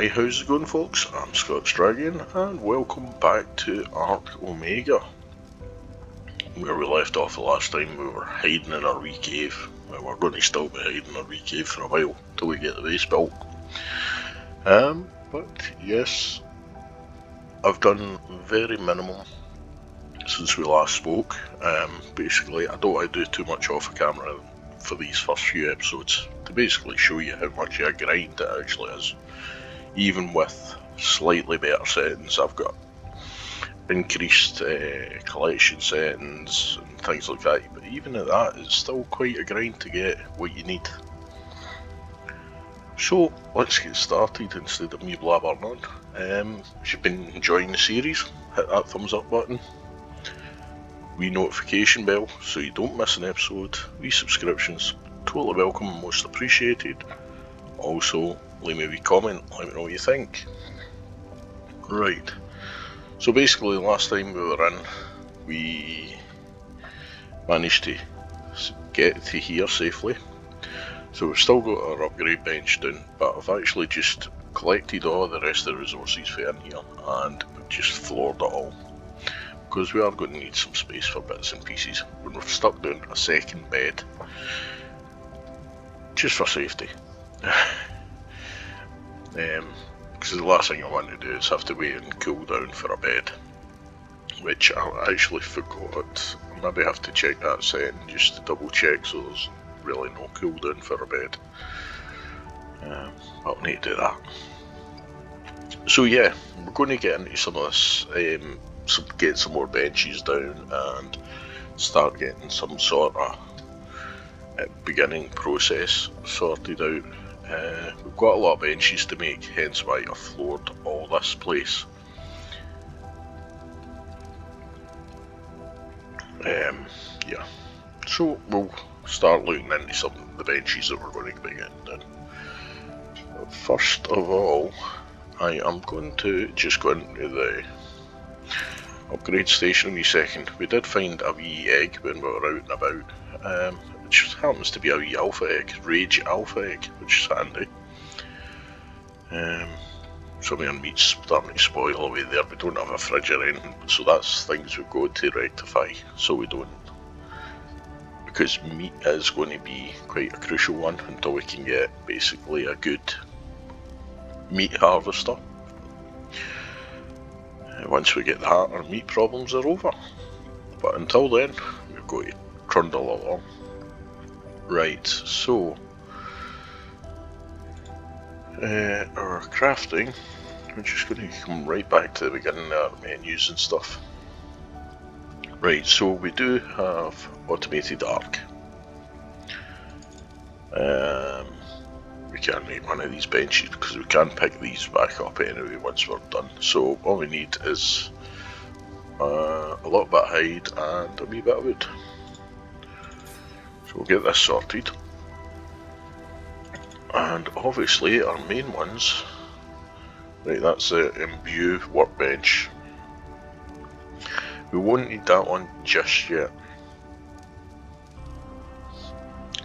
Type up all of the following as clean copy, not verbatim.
Hi, how's it going folks? I'm Scott's Dragon and welcome back to Ark Omega. Where we left off the last time we were hiding in our wee cave. Well, we're going to still be hiding in our wee cave for a while till we get the base built. But yes, I've done very minimal since we last spoke. Basically I don't want to do too much off the camera for these first few episodes to basically show you how much of a grind it actually is. Even with slightly better settings, I've got increased collection settings and things like that, but even at that it's still quite a grind to get what you need. So let's get started instead of me blabbering on. If you've been enjoying the series, hit that thumbs up button, wee notification bell so you don't miss an episode, wee subscriptions, totally welcome and most appreciated. Also leave me a wee comment, let me know what you think. Right, so basically last time we were in, we managed to get to here safely. So we've still got our upgrade bench down, but I've actually just collected all the rest of the resources for in here and just floored it all. Because we are going to need some space for bits and pieces when we've stuck down a second bed. Just for safety. Because the last thing I want to do is have to wait and cool down for a bed, which I actually forgot. I maybe have to check that setting just to double check so there's really no cool down for a bed. I'll need to do that. So yeah, we're going to get into some of this, get some more benches down and start getting some sort of beginning process sorted out. We've got a lot of benches to make, hence why I floored all this place. Yeah, so we'll start looking into some of the benches that we're going to be getting done. First of all, I am going to just go into the upgrade station in a wee second. We did find a wee egg when we were out and about, which happens to be a wee alpha egg, rage alpha egg, which is handy. Some of our meat's starting to spoil away there. We don't have a fridge or anything, so that's things we've got to rectify, so we don't. Because meat is going to be quite a crucial one until we can get basically a good meat harvester. Once we get that, our meat problems are over. But until then, we've got to trundle along. Right, so our crafting, we're just going to come right back to the beginning of our menus and stuff. Right, so we do have automated arc. We can't make one of these benches because we can pick these back up anyway once we're done. So all we need is a little bit of hide and a wee bit of wood. So we'll get this sorted. And obviously our main ones, right, that's the imbue workbench. We won't need that one just yet,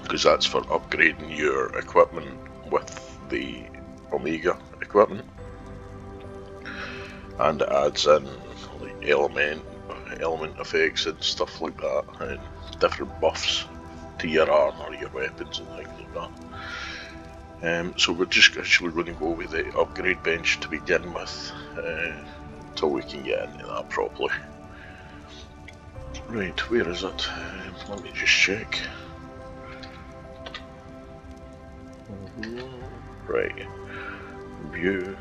because that's for upgrading your equipment with the Omega equipment, and it adds in like element effects and stuff like that, and different buffs to your armor, your weapons and things like that. So we're just actually going to go with the upgrade bench to begin with, until we can get into that properly. Right, where is it? Let me just check. Right, view.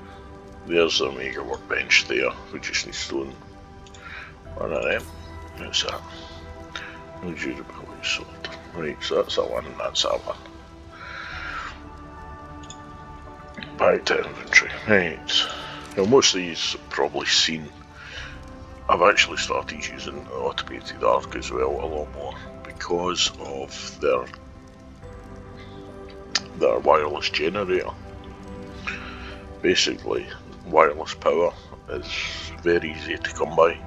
There's the Omega workbench there. We just need to one of them. What's that? No durability sword. Right, so that's that one and that's that one. Back to inventory. Right. Now most of these you've probably seen. I've actually started using automated arc as well a lot more because of their wireless generator. Basically, wireless power is very easy to come by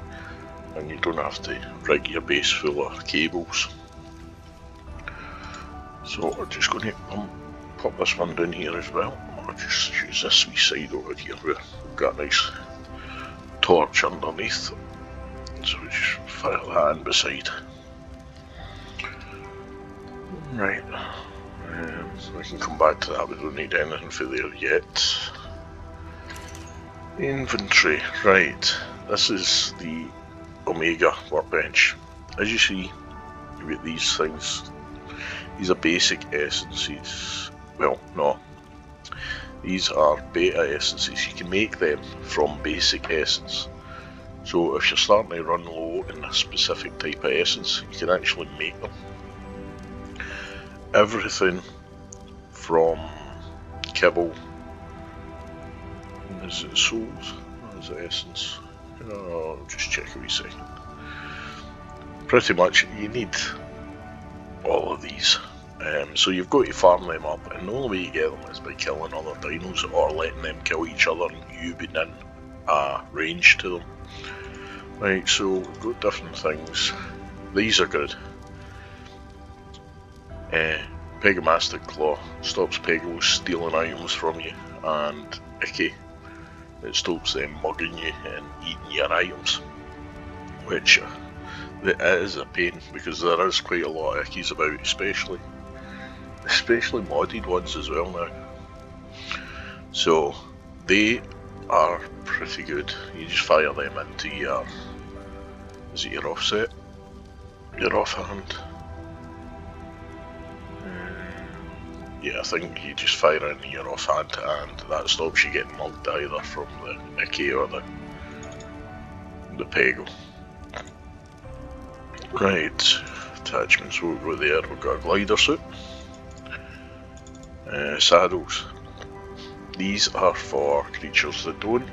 and you don't have to rig your base full of cables. So we're just going to pop this one down here as well. I'll just use this wee side over here where we've got a nice torch underneath. So we just fire that in beside. Right. So I can come back to that, we don't need anything for there yet. Inventory. Right. This is the Omega workbench. As you see, you get these things. These are basic essences. Well, no. These are beta essences. You can make them from basic essence. So if you're starting to run low in a specific type of essence, you can actually make them. Everything from kibble. Is it souls? Or is it essence? Oh, I'll just check a wee second. Pretty much you need all of these. So you've got to farm them up, and the only way you get them is by killing other dinos or letting them kill each other and you being in a range to them. Right, so we've got different things. These are good. Pegomastic Claw stops Pegos stealing items from you, and Icky, it stops them mugging you and eating your items, which it is a pain because there is quite a lot of Ickies about, especially modded ones as well now. So they are pretty good. You just fire them into your, is it your offset? Your offhand? Yeah, I think you just fire into your offhand and that stops you getting mugged either from the Icky or the Pego. Right, attachments we'll go there. We've got a glider suit. Saddles. These are for creatures that don't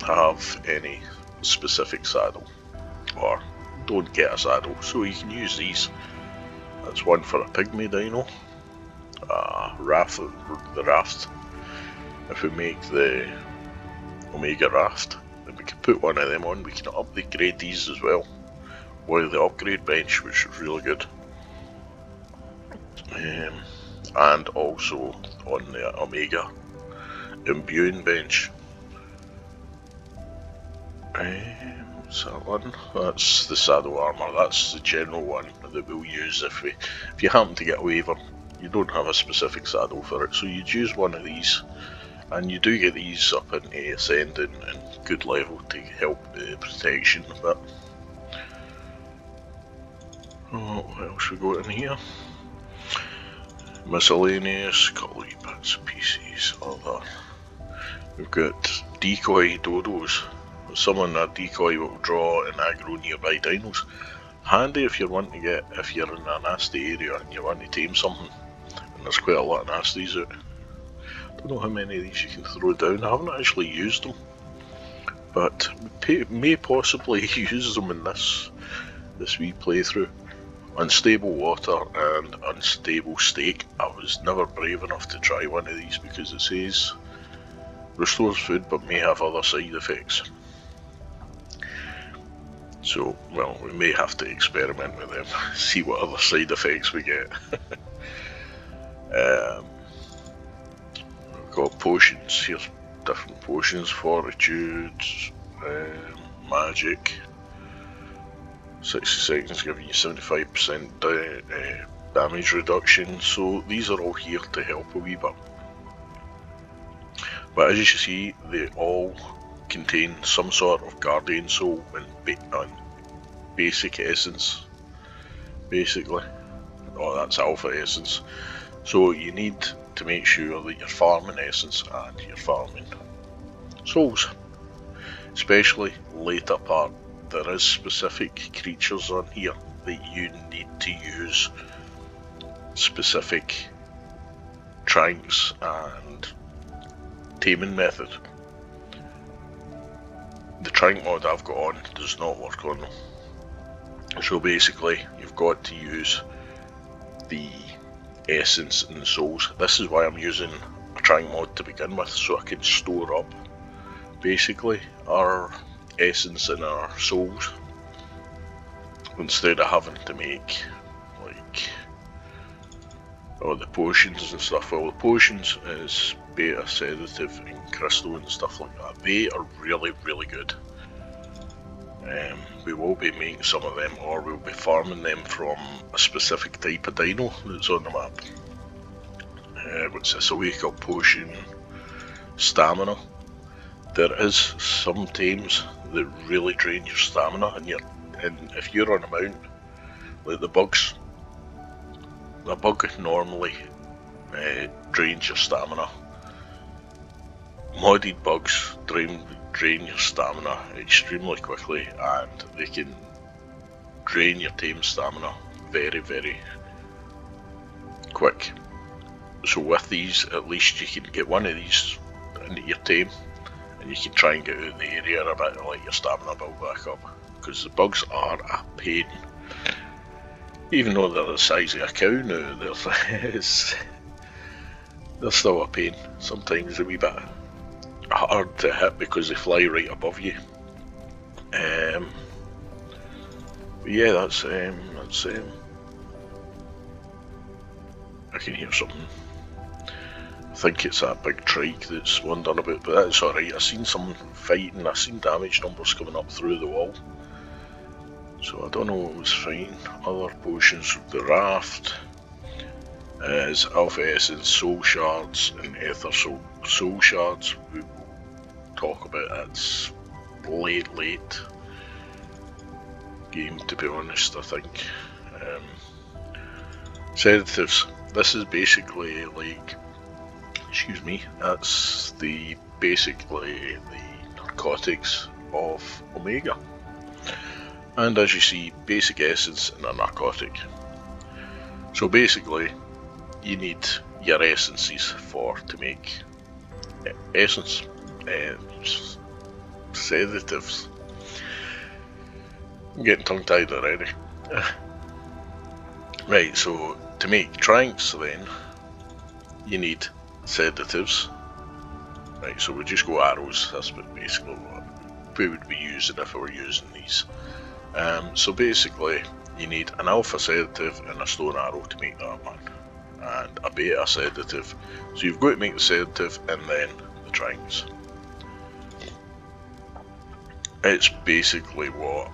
have any specific saddle or don't get a saddle, so you can use these. That's one for a pygmy dino. The raft. If we make the Omega raft, then we can put one of them on. We can upgrade these as well with the upgrade bench, which is really good. And also on the Omega imbuing bench. What's that one? That's the saddle armor. That's the general one that we'll use if you happen to get away from. You don't have a specific saddle for it, so you'd use one of these, and you do get these up into ascending and good level to help the protection a bit. Oh, what else we got in here? Miscellaneous, couple of bits and pieces, other. We've got decoy dodos. Summon a decoy will draw and aggro nearby dinos. Handy if you're in a nasty area and you want to tame something. And there's quite a lot of nasties out. Don't know how many of these you can throw down. I haven't actually used them, but may possibly use them in this wee playthrough. Unstable water and unstable steak. I was never brave enough to try one of these because it says restores food but may have other side effects. So, well, we may have to experiment with them, see what other side effects we get. We've got potions. Here's different potions: fortitude, magic. 60 seconds giving you 75% damage reduction. So these are all here to help a wee bit. But as you see, they all contain some sort of guardian soul and basic essence, basically. Oh, that's alpha essence. So you need to make sure that you're farming essence and you're farming souls, especially later part. There is specific creatures on here that you need to use specific tranks and taming method. The trank mod I've got on does not work on them. So basically you've got to use the essence and the souls. This is why I'm using a trank mod to begin with, so I can store up basically our essence and our souls instead of having to make like the potions and stuff. Well, the potions is beta, sedative and crystal and stuff like that. They are really, really good. We will be making some of them, or we'll be farming them from a specific type of dino that's on the map. What's this? A wake up potion, stamina. There is some tames that really drain your stamina, and if you're on a mount, like the bugs, a bug normally drains your stamina. Modded bugs drain your stamina extremely quickly, and they can drain your tame stamina very, very quick. So with these, at least you can get one of these into your tame, and you can try and get out of the area a bit and let your stamina build back up. Because the bugs are a pain. Even though they're the size of a cow now, they're still a pain. Sometimes a wee bit hard to hit because they fly right above you. But yeah, that's I can hear something. I think it's that big trike that's wandering about, but that's alright. I seen someone fighting, I seen damage numbers coming up through the wall. So I don't know what was fine. Other potions, the raft is alpha essence, soul shards, and ether soul shards. We will talk about that's late game, to be honest, I think. Sedatives. This is basically like, excuse me, that's basically the narcotics of Omega. And as you see, basic essence and a narcotic. So basically, you need your essences to make essence, sedatives. I'm getting tongue tied already. Right, so to make tranks then, you need sedatives. Right, so we just go arrows, that's basically what we would be using if we were using these. So basically, you need an alpha sedative and a stone arrow to make that one, and a beta sedative. So you've got to make the sedative and then the tranks. It's basically what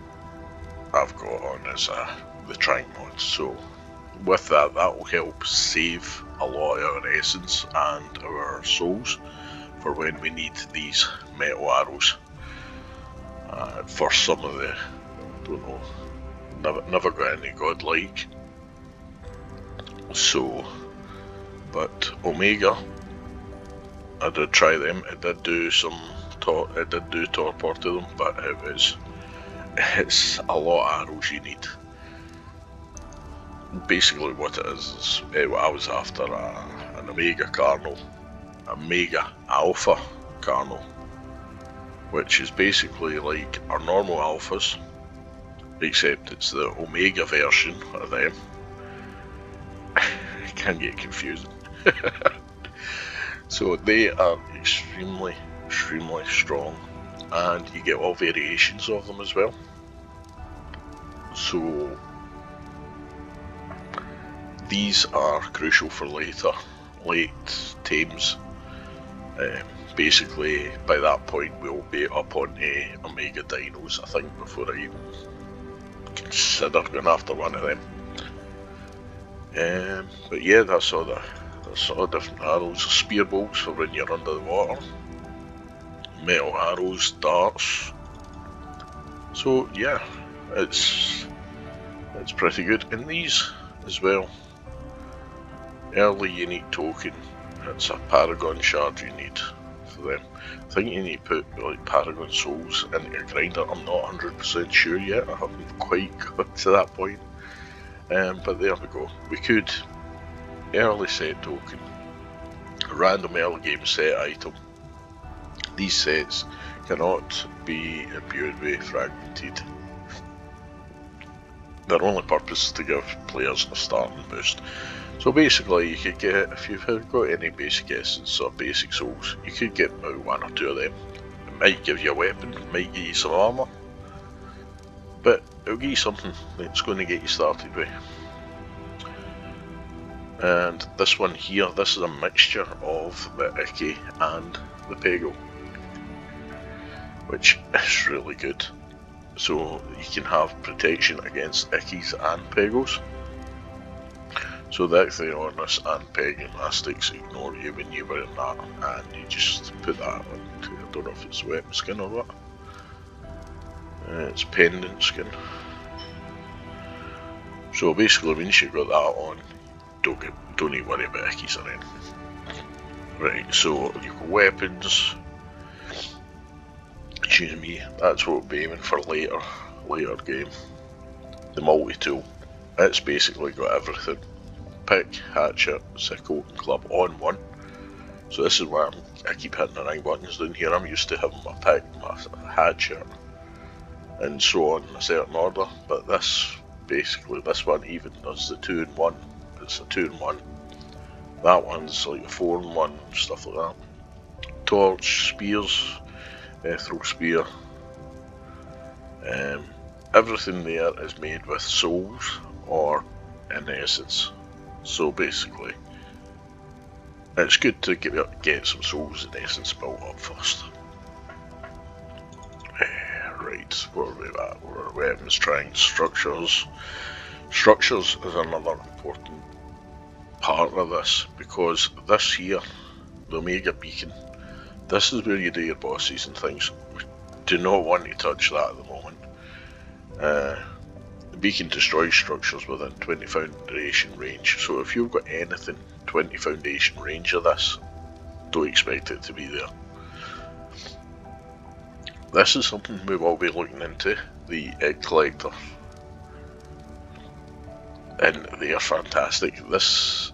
I've got on as the trank mod. So with that will help save a lot of our essence and our souls for when we need these metal arrows for some of the, don't know, never got any godlike. So, but Omega, I did try them. It did do torpor to them, but it's a lot of arrows you need. Basically, what it is I was after an Omega Carnal, a Mega Alpha Carnal, which is basically like our normal alphas, except it's the Omega version of them. It can get confusing. So they are extremely strong, and you get all variations of them as well. So these are crucial for late tames. Basically, by that point we'll be up on Omega Dinos, I think, before I even consider going after one of them. But yeah, that's all the different arrows. Spear bolts for when you're under the water. Metal arrows, darts. So yeah, it's pretty good. And these as well. Early unique token. It's a Paragon shard you need for them. I think you need to put like Paragon souls into your grinder. I'm not 100% sure yet. I haven't quite got to that point. But there we go. We could early set token, a random early game set item. These sets cannot be imbued with fragmented. Their only purpose is to give players a starting boost. So basically, you could get, if you've got any basic essence or basic souls, you could get about one or two of them. It might give you a weapon, it might give you some armour, but it'll give you something that's going to get you started with. And this one here, this is a mixture of the Icky and the Pego, which is really good. So you can have protection against Ickies and Pegos. So the Ichthyornis and Pegmastics ignore you when you're wearing that, and you just put that on. I don't know if it's weapon skin or what. It's pendant skin. So basically, once you've got that on, don't need to worry about Ickies or anything. Right, so you've got weapons. Excuse me, that's what we'll be aiming for later game. The multi-tool. It's basically got everything. Pick, hatchet, sickle and club on one. So this is why I keep hitting the right buttons down here. I'm used to having my pick, my hatchet and so on in a certain order, but this one even does the 2-in-1. It's a 2-in-1. That one's like a 4-in-1, stuff like that. Torch, spears, throw spear. Everything there is made with souls or in essence. So basically, it's good to get some souls in essence built up first. Right, where are we at? We're weapons, strength, structures. Structures is another important part of this, because this here, the Omega Beacon, this is where you do your bosses and things. We do not want to touch that at the moment. The beacon destroys structures within 20 foundation range, so if you've got anything 20 foundation range of this, don't expect it to be there. This is something we will be looking into, the egg collector, and they are fantastic. This,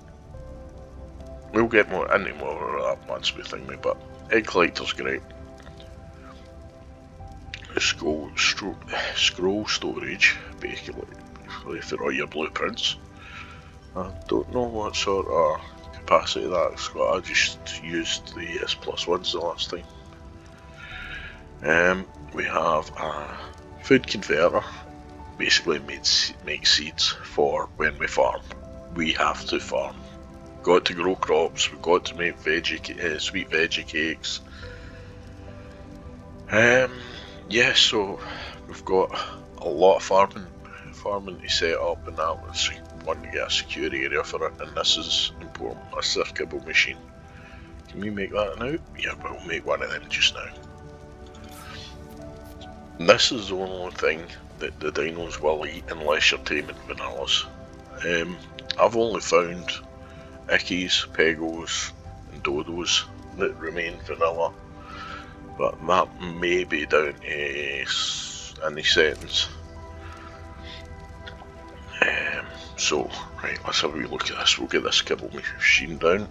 we'll get into more of that once we think, but egg collector's great. Scroll storage, basically for all your blueprints. I don't know what sort of capacity that's got. I just used the S+1s the last time. We have a food converter, basically makes seeds for when we farm. We have to farm. Got to grow crops, we've got to make sweet veggie cakes. Yeah, so we've got a lot of farming to set up, and that was one to get a secure area for it, and this is important. This is a kibble machine. Can we make that now? Yeah, we'll make one of them just now. And this is the only thing that the dinos will eat unless you're taming vanillas. I've only found Ickies, Pegos and Dodos that remain vanilla, but that may be down to any settings. So, right, let's have a wee look at this. We'll get this kibble machine down.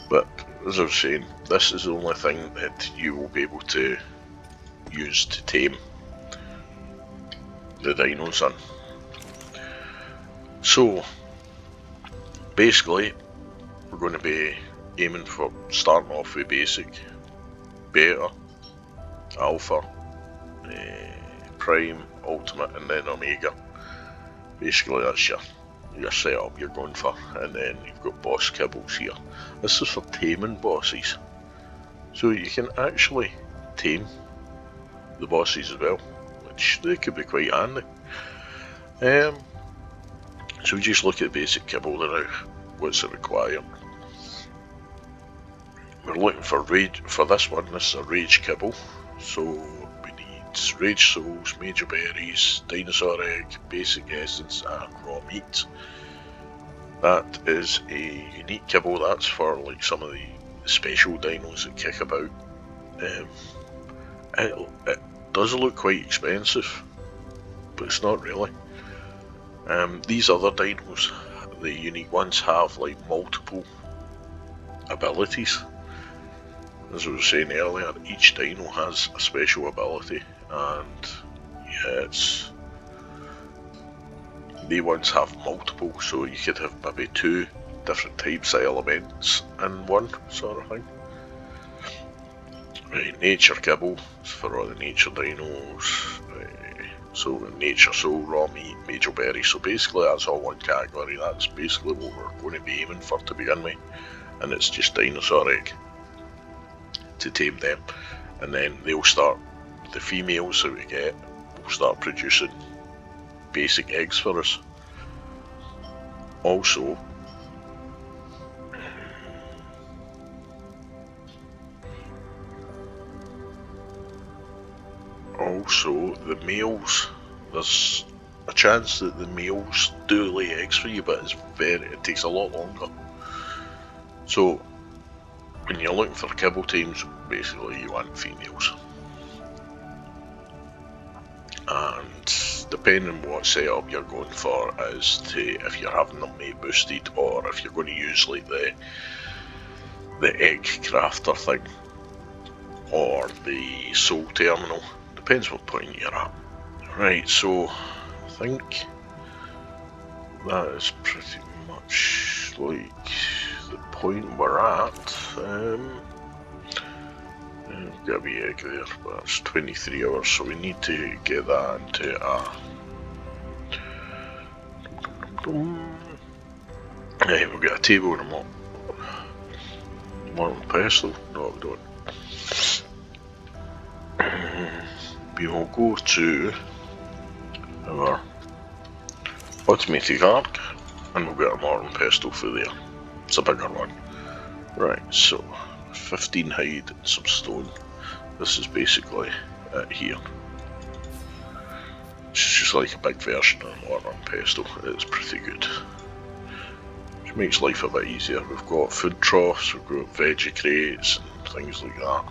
But, as I was saying, this is the only thing that you will be able to use to tame the dinos on. So, basically, we're going to be aiming for starting off with basic, beta, alpha, prime, ultimate and then omega. Basically that's your setup you're going for, and then you've got boss kibbles here. This is for taming bosses, so you can actually tame the bosses as well, which they could be quite handy. So we just look at basic kibble now. What's it require? We're looking for rage for this one. This is a rage kibble, so we need rage souls, major berries, dinosaur egg, basic essence and raw meat. That is a unique kibble. That's for like some of the special dinos that kick about. It does look quite expensive, but it's not really. These other dinos, the unique ones, have like multiple abilities. As I was saying earlier, each dino has a special ability, and yeah, they ones have multiple, so you could have maybe 2 different types of elements in one sort of thing. Right, nature kibble is for all the nature dinos. So nature, so raw meat, major berries. So basically that's all one category. That's basically what we're going to be aiming for to begin with. And it's just dinosaur egg to tame them. And then they'll start, the females that we get will start producing basic eggs for us. Also, the males, there's a chance that the males do lay eggs for you, but it takes a lot longer. So when you're looking for kibble tames, basically you want females. And depending on what setup you're going for as to if you're having them mate boosted or if you're going to use like the egg crafter thing or the soul terminal. Depends what point you're at. Right, so I think that is pretty much like the point we're at. We've got a wee egg there, but it's 23 hours, so we need to get that into a... Right, we've got a table and a modern pestle. No, we don't. We will go to our automatic arc and we'll get a modern pestle for there. It's a bigger one. Right, so 15 hide and some stone. This is basically it here. It's just like a big version of a modern pestle. It's pretty good. Which makes life a bit easier. We've got food troughs, we've got veggie crates and things like that.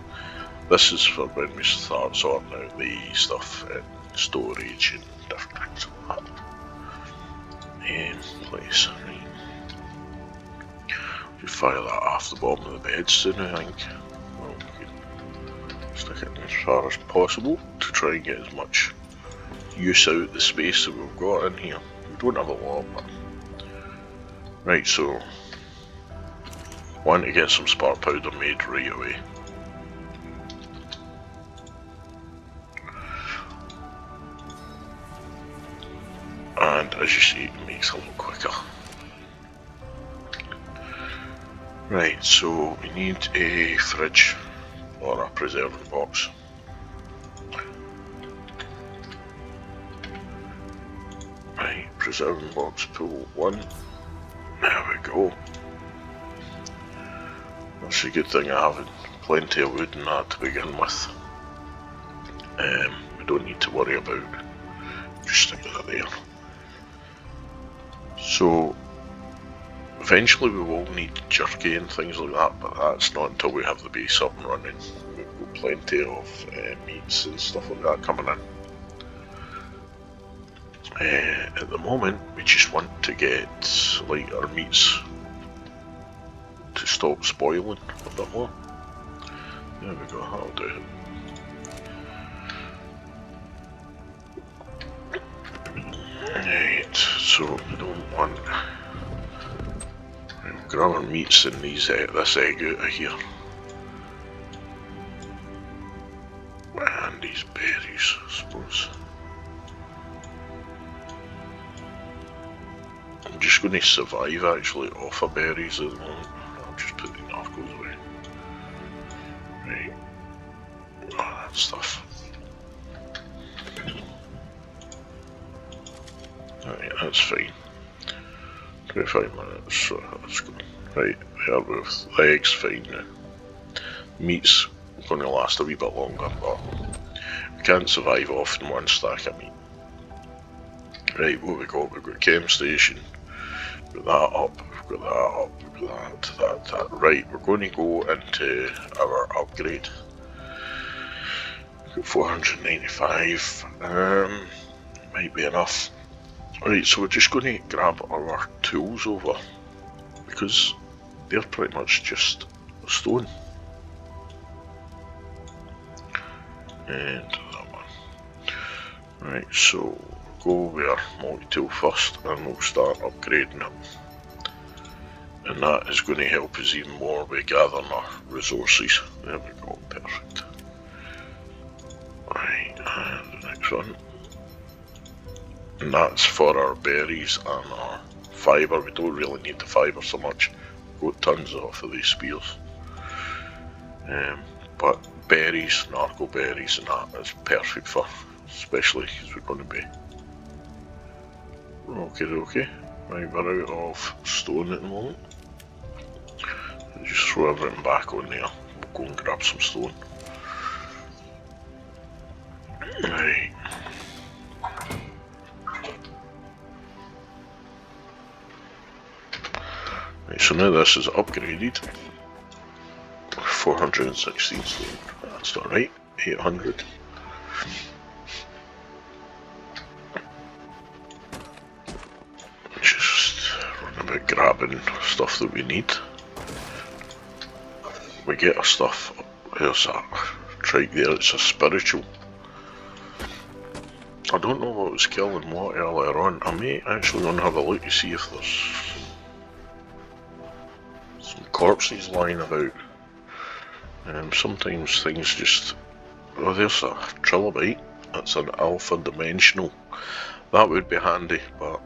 This is for when we start sorting out the stuff in storage and different things like that. In place, right. We fire that off the bottom of the bed soon, I think. Well, we can stick it as far as possible to try and get as much use out of the space that we've got in here. We don't have a lot, but... Right, so... want to get some spark powder made right away. And as you see, it makes it a lot quicker. Right, so we need a fridge or a preserving box. Right, preserving box pool 1. There we go. That's a good thing I have plenty of wood and that to begin with. We don't need to worry about just sticking it there. So eventually we will need jerky and things like that, but that's not until we have the base up and running. We've got plenty of meats and stuff like that coming in. At the moment we just want to get like our meats to stop spoiling a bit more. There we go, that'll do it. Right, so we don't want... We'll grab our meats and this egg out of here. And these berries, I suppose. I'm just going to survive actually off of berries at the moment. I'll just put the narcos away. Right. Oh, that stuff. Right, that's fine. 25 minutes, so that's good. Right, we are with the eggs fine now. Meat's going to last a wee bit longer, but we can't survive off in one stack of meat. Right, what we got? We've got chem station. We've got that up, we've got that up, we've got that. Right, we're going to go into our upgrade. We've got 495. Might be enough. Right, so we're just going to grab our tools over, because they're pretty much just stone. And that one. Right, so we'll go with our multi-tool first and we'll start upgrading it. And that is going to help us even more with gathering our resources. There we go, perfect. Right, and the next one. And that's for our berries and our fibre. We don't really need the fibre so much. We've got tons off of these spears. But berries, narco berries and that is perfect for, especially because we're going to be... Okay. Right, we're out of stone at the moment. Just throw everything back on there. We'll go and grab some stone. Right. Right, so now this is upgraded. 416 stone. That's not right. 800. Just run about grabbing stuff that we need. We get our stuff. There's that trike there. It's a spiritual. I don't know what was killing what earlier on. I may actually want to have a look to see if there's some corpses lying about. Sometimes things just... Oh, there's a trilobite. That's an alpha dimensional. That would be handy, but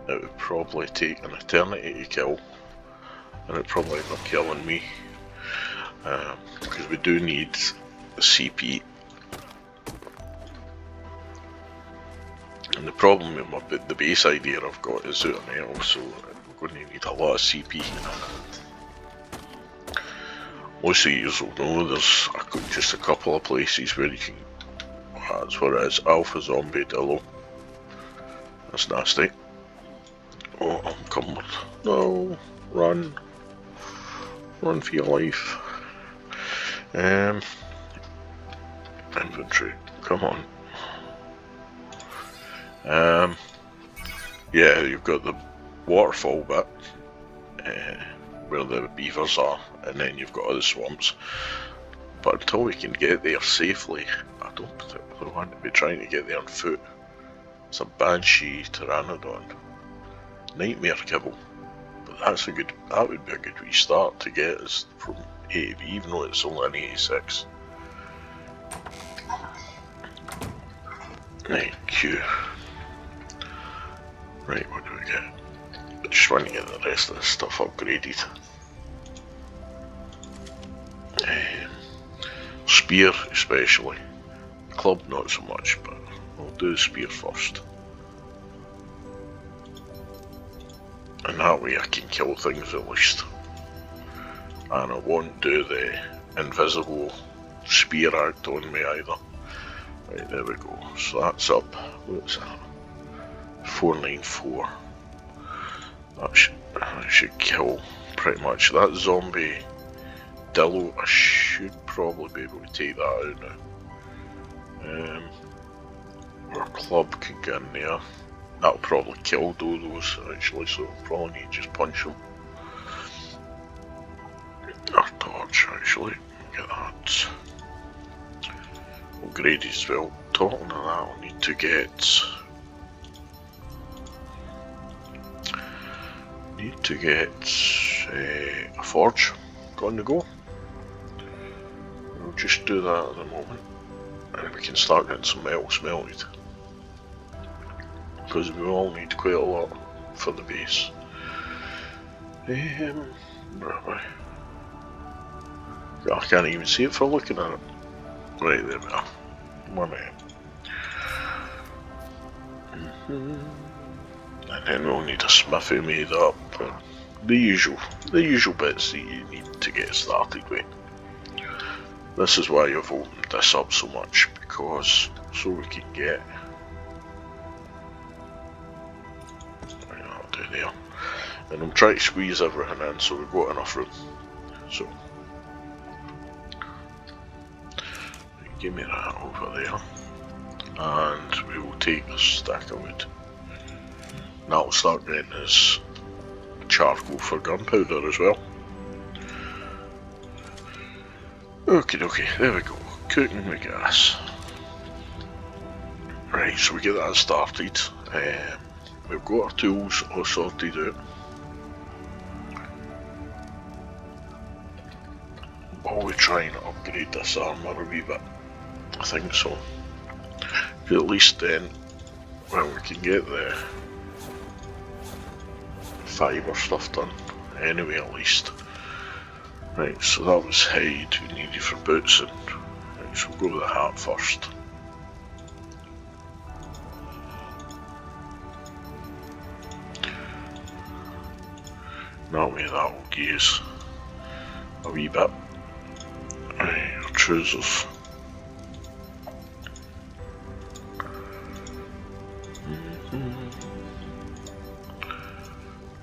it would probably take an eternity to kill. And it'd probably end up killing me. Because we do need CP. And the problem with the base idea I've got is out of metal, so we're going to need a lot of CP. Most of you will know there's just a couple of places where you can... That's what it is, Alpha Zombie Dillo. That's nasty. Oh, I'm encumbered. No, run. Run for your life. Inventory, come on. Yeah, you've got the waterfall bit where the beavers are, and then you've got other swamps. But until we can get there safely, I don't particularly want to be trying to get there on foot. It's a Banshee Pteranodon. Nightmare kibble. But that would be a good wee start to get us from A to B, even though it's only an 86. Right, Q. Right, what do we get? I just want to get the rest of this stuff upgraded. Spear especially. Club not so much, but we'll do the spear first. And that way I can kill things at least. And I won't do the invisible spear act on me either. Right, there we go. So that's up. What's that? 494. That should kill pretty much. That zombie Dillo, I should probably be able to take that out now. Our club can get in there. That'll probably kill dodos actually, so we'll probably need to just punch them. Our torch actually, get that. Upgraded as well. Talking of that, I'll need to get... a forge on the go. We'll just do that at the moment, and we can start getting some metal smelted. Because we all need quite a lot for the base. Where am I? I can't even see it for looking at it. Right, there we are. 1 AM. And then we'll need a smithy made up, and the usual bits that you need to get started with. This is why I've opened this up so much, because so we can get... Right, that'll do there. And I'm trying to squeeze everything in so we've got enough room. So, give me that over there, and we will take a stack of wood. That'll start getting us charcoal for gunpowder as well. Okay, there we go. Cooking with gas. Right, so we get that started. We've got our tools all sorted out. While we try and upgrade this armour a wee bit. I think so. At least then, well, we can get the fibre stuff done anyway, at least. Right, so that was hide we needed for boots, and right, so we'll go with the hat first. That way that will give us a wee bit. Right, our trousers.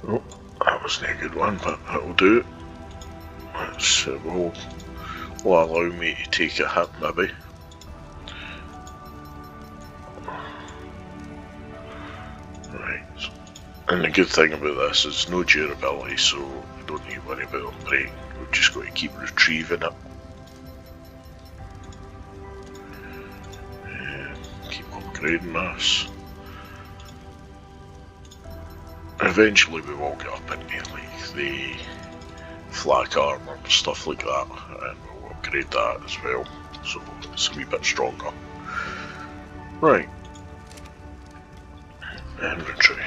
Oh, that wasn't a good one, but that'll do. Will allow me to take a hit, maybe. Right, and the good thing about this is no durability, so we don't need to worry about it breaking. We've just got to keep retrieving it. Keep upgrading this. Eventually we will get up into like the flak armour and stuff like that, and we'll upgrade that as well, so it's a wee bit stronger. Right, inventory.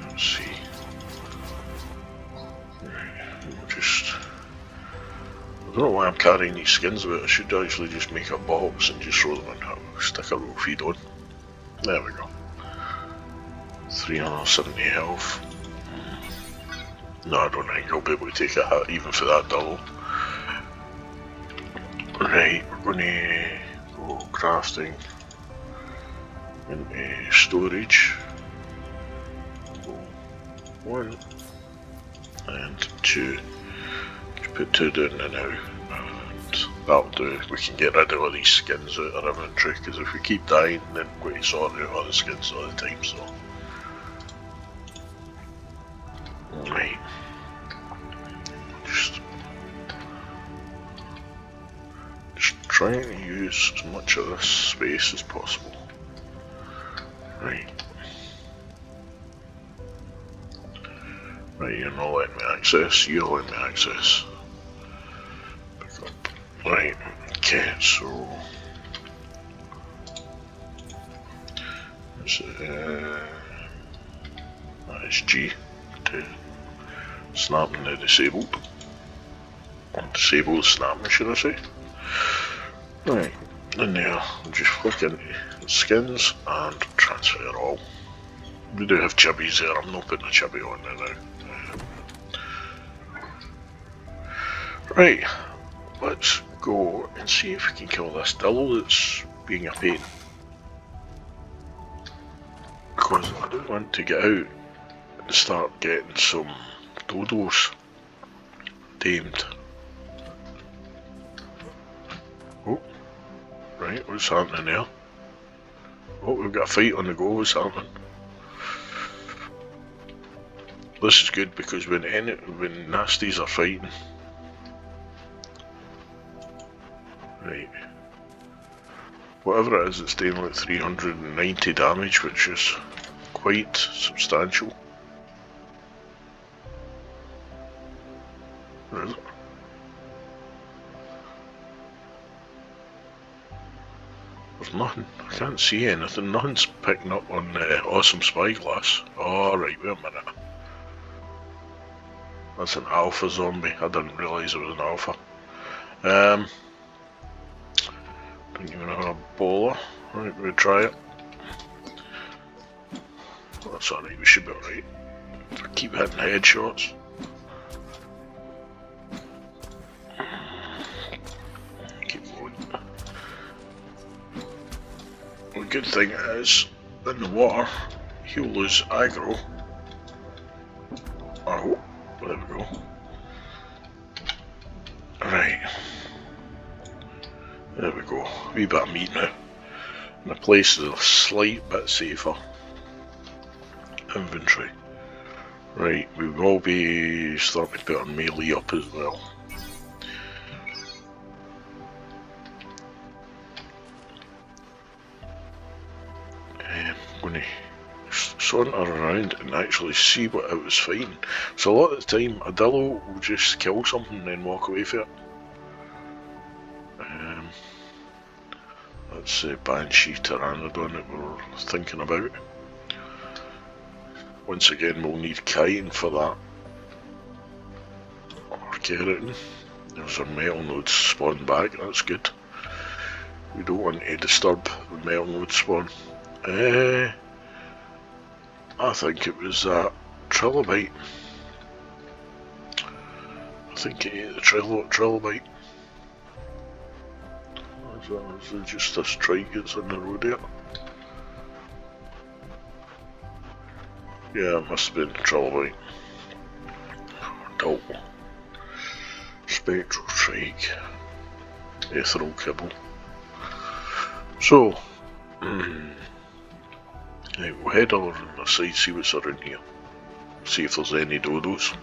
Let's see. Right, we'll just. I don't know why I'm carrying these skins about. I should actually just make a box and just throw them in. I'll stick a row feed on. There we go. 370 health. No, I don't think I'll be able to take a hit even for that double. Right, we're going to go crafting into storage. 1 and 2. Just put 2 down there now, and that'll do. We can get rid of all these skins out of our inventory, because if we keep dying, then we're going to sort out all the skins all the time. So, right. Just trying to use as much of this space as possible. Right. Right, you're not letting me access, you're letting me access. Pick up. Right, okay, so. That is G to snapping the disabled. Disable the snapping, should I say. Right, in there, I'll just flick into skins and transfer all. We do have chibbies there, I'm not putting a chibby on there now. Right, let's go and see if we can kill this dillo that's being a pain. Because I do want to get out and start getting some dodos tamed. Oh, right, what's happening there? Oh, we've got a fight on the go, what's happening? This is good because when nasties are fighting. Right. Whatever it is, it's doing like 390 damage, which is quite substantial. Where is it? There's nothing. I can't see anything. Nothing's picking up on awesome spyglass. Oh, right, wait a minute. That's an alpha zombie. I didn't realise it was an alpha. Don't even have a bowler. Right, we'll try it. That's alright, we should be alright. Keep hitting headshots. Keep going. The good thing is, in the water, he'll lose aggro. I hope. There we go. Right. There we go. Wee bit of meat now. And the place is a slight bit safer. Inventory. Right, we will be starting to put our melee up as well. I'm going to saunter around and actually see what it was fighting. So a lot of the time, a dillo will just kill something and then walk away from it. That's the Banshee Pteranodon that we were thinking about. Once again, we'll need chitin for that. Or keratin. There's our metal nodes spawn back, that's good. We don't want to disturb the metal node spawn. I think it was that trilobite. I think it ate the trilobite. Is it just a strike that's on the road here? Yeah, it must have been trilobite. Double. Spectral trike. Ethereal kibble. So, right, we'll head over on the side, see what's around here. See if there's any dodos.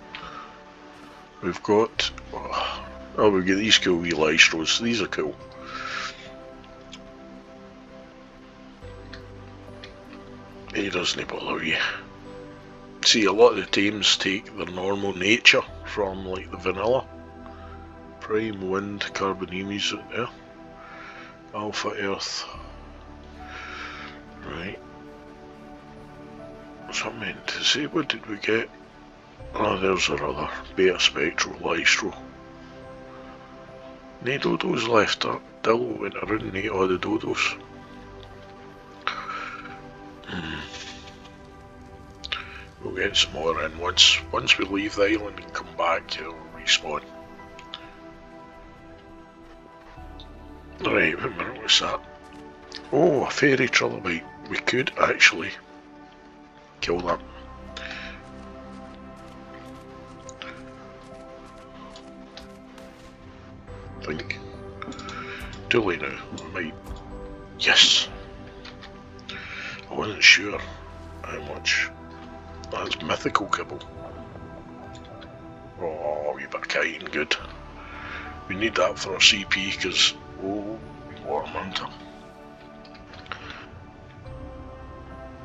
We've got, we've got these cool wee lystros. These are cool. He doesn't bother you. See, a lot of the tames take their normal nature from like the vanilla. Prime Wind Carbonemes out there. Alpha Earth. Right. What's that meant to say? What did we get? Oh, there's our other Beta Spectral Lystro. No dodos left. That Dillo went around and ate all the dodos. We'll get some more in once we leave the island and come back, it'll respawn. Right, wait a minute, what's that? Oh, a fairy trilobite. We could actually kill that. I think. Too late now. I might. Yes! I wasn't sure how much. That's mythical kibble. Oh, a wee bit of chitin, good. We need that for our CP because, oh, water hunter.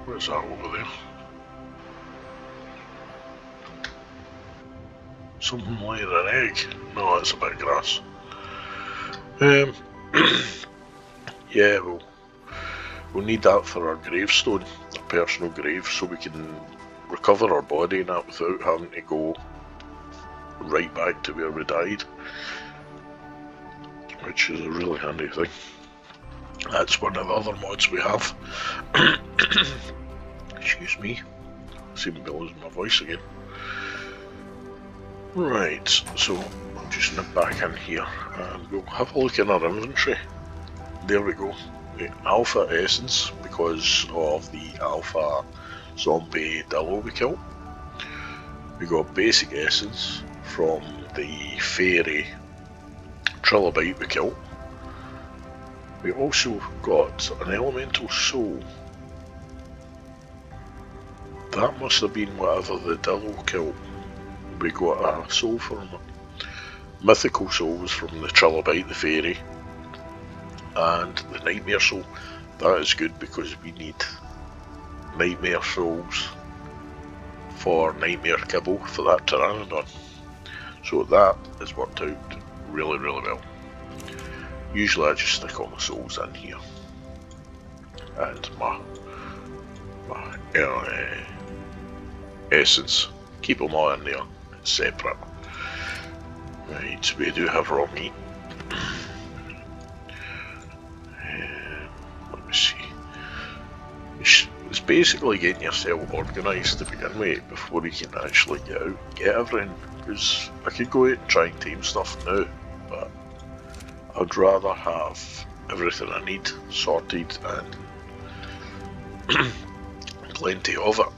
What's that over there? Something like an egg. No, that's a bit of grass. Yeah, we'll need that for our gravestone, our personal grave, so we can recover our body and that without having to go right back to where we died, which is a really handy thing. That's one of the other mods we have. Excuse me, I seem to be losing my voice again. Right, so I'll just nip back in here and we'll have a look in our inventory. There we go, the Alpha Essence, because of the Alpha Zombie Dillo we killed. We got Basic Essence from the Fairy Trilobite we killed. We also got an Elemental Soul. That must have been whatever the Dillo killed. We got a soul from it. Mythical Souls from the Trilobite, the Fairy. And the Nightmare Soul. That is good because we need Nightmare Souls for Nightmare Kibble for that Pteranodon. So that has worked out really, really well. Usually I just stick all my souls in here. And my essence. Keep them all in there, separate. Right, we do have raw meat. Let me see. It's basically getting yourself organised to begin with before you can actually get out, get everything. Because I could go out and try and tame stuff now, but I'd rather have everything I need sorted and plenty of it.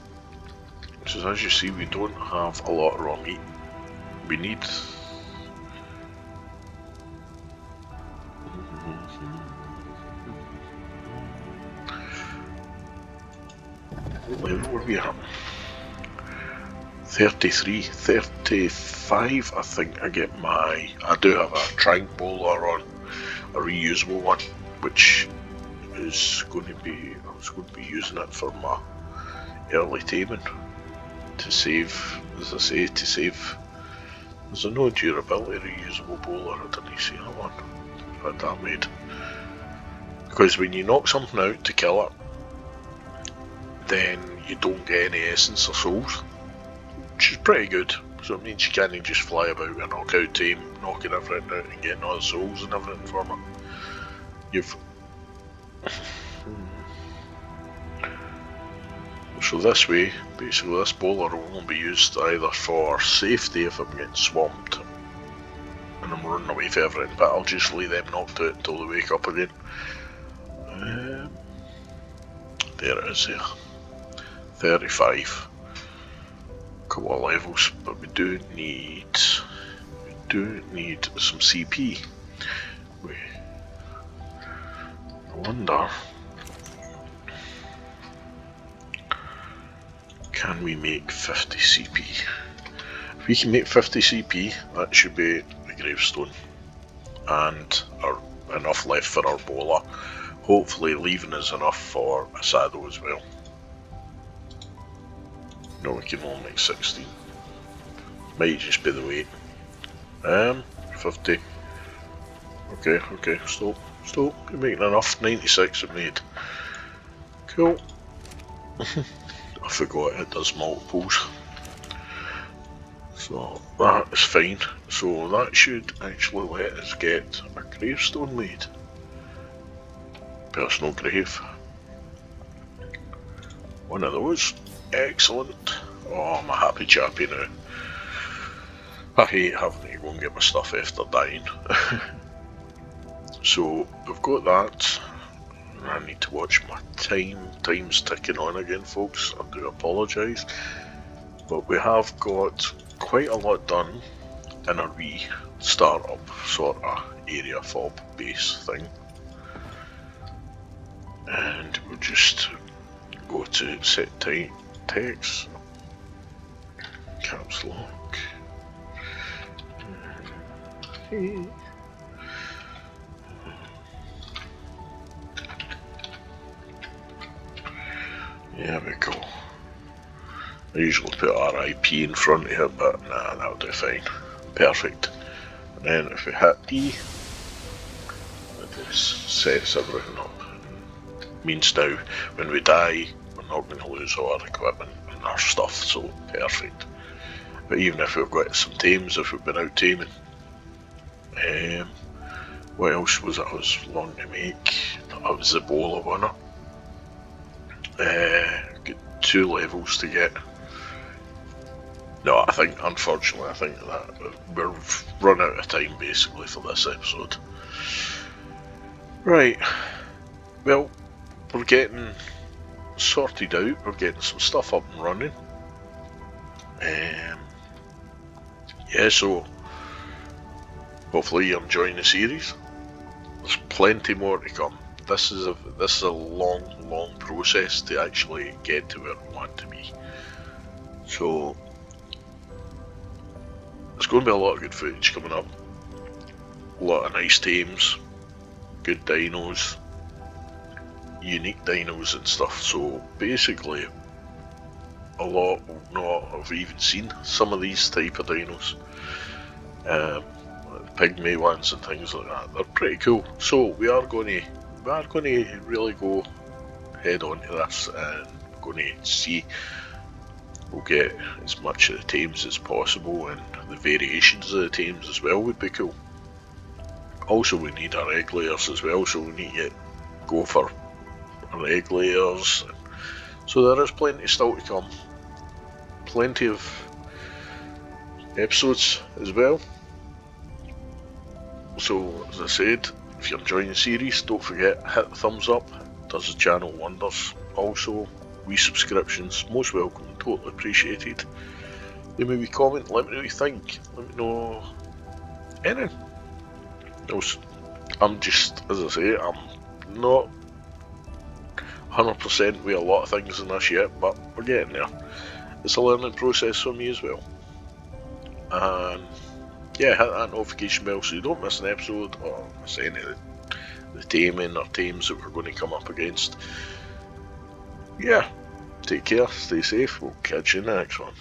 So as you see, we don't have a lot of raw meat. We need what are we at? 33, 35 I think I get my... I do have a trank bowler on, a reusable one, which is going to be... I was going to be using it for my early taming. To save, as I say, to save. There's a no durability reusable bowler, I didn't see that one. I've had that made. Because when you knock something out to kill it, then you don't get any essence or souls, which is pretty good. So it means you can't just fly about with a knockout team, knocking everything out and getting all the souls and everything from it. So this way, basically this bowler will only be used either for safety if I'm getting swamped and I'm running away from everything, but I'll just leave them knocked out until they wake up again. There it is there. 35. Couple of levels, but we do need some CP. I wonder, can we make 50 CP? If we can make 50 CP, that should be the gravestone and enough left for our bowler. Hopefully leaving us enough for a saddle as well. No, we can only make 16. Might just be the weight. 50. Okay, stop. You're making enough. 96 it made. Cool. I forgot it does multiples. So that is fine. So that should actually let us get a gravestone made. Personal grave. One of those. Excellent. Oh, I'm a happy chappy now. I hate having to go and get my stuff after dying. So we've got that. I need to watch my time. Time's ticking on again, folks. I do apologise. But we have got quite a lot done in a wee start-up sort of area fob base thing. And we'll just go to set text, caps lock. There we go. I usually put RIP in front of it, but nah, that'll do fine. Perfect. And then if we hit E, it just sets everything up. Means now when we die, we're not going to lose all our equipment and our stuff, so perfect. But even if we've got some tames, if we've been out taming. What else was I was wanting to make? That was the bowler, wasn't it? Got 2 levels to get. No, I think, unfortunately, that we've run out of time basically for this episode. Right, well, we're getting sorted out, we're getting some stuff up and running. Yeah, so hopefully you're enjoying the series. There's plenty more to come. This is a long process to actually get to where we want to be. So there's going to be a lot of good footage coming up. A lot of nice tames, good dinos, unique dinos and stuff. So basically a lot will not have even seen some of these type of dinos. Pygmy ones and things like that. They're pretty cool. So we are going to really go head on to this and going to see. We'll get as much of the tames as possible, and the variations of the tames as well would be cool. Also, we need our egg layers as well, so we need to go for our egg layers. So there is plenty still to come. Plenty of episodes as well. So, as I said, if you're enjoying the series, don't forget, hit the thumbs up. It does the channel wonders. Also, wee subscriptions, most welcome, totally appreciated. Leave me a wee comment, let me know what you think. Let me know anything. I'm just, as I say, I'm not 100% with a lot of things in this yet, but we're getting there. It's a learning process for me as well. And yeah, hit that notification bell so you don't miss an episode or miss any of the taming or tames that we're going to come up against. Yeah, take care, stay safe, we'll catch you in the next one.